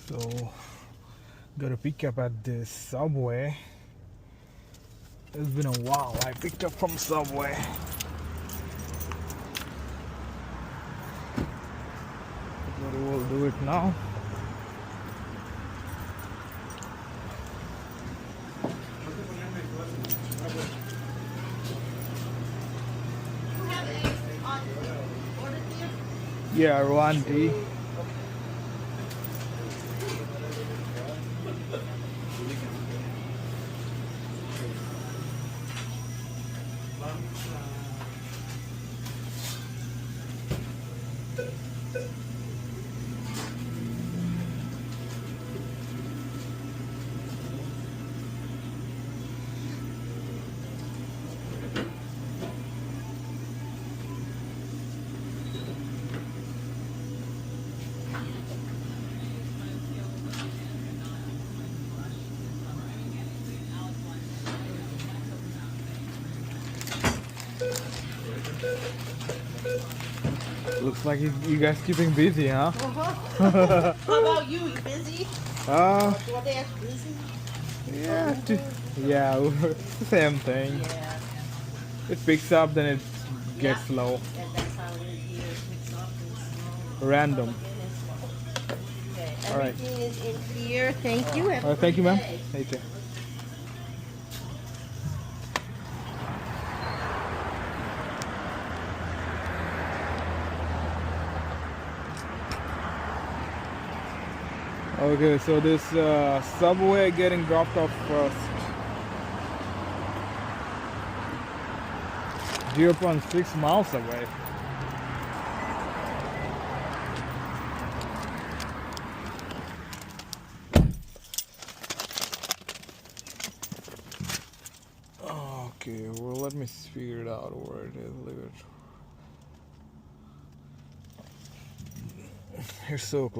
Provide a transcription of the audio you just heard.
So, got to pick up at this Subway. It's been a while. I picked up from Subway. But we'll do it now. Yeah, Rwandi. Looks like you guys keeping busy, huh? How about you? You busy? DoorDash busy? Yeah, same thing. Yeah. It picks up, then it gets slow. And that's how it is. Mix up and slow. Random. Okay. All right. Everything is in here. Thank you. Have a Thank you, great ma'am. day. Thank you. Okay, so this Subway getting dropped off first. 0.6 miles away. Okay, well, let me figure it out where it is. Leave it. You're so close.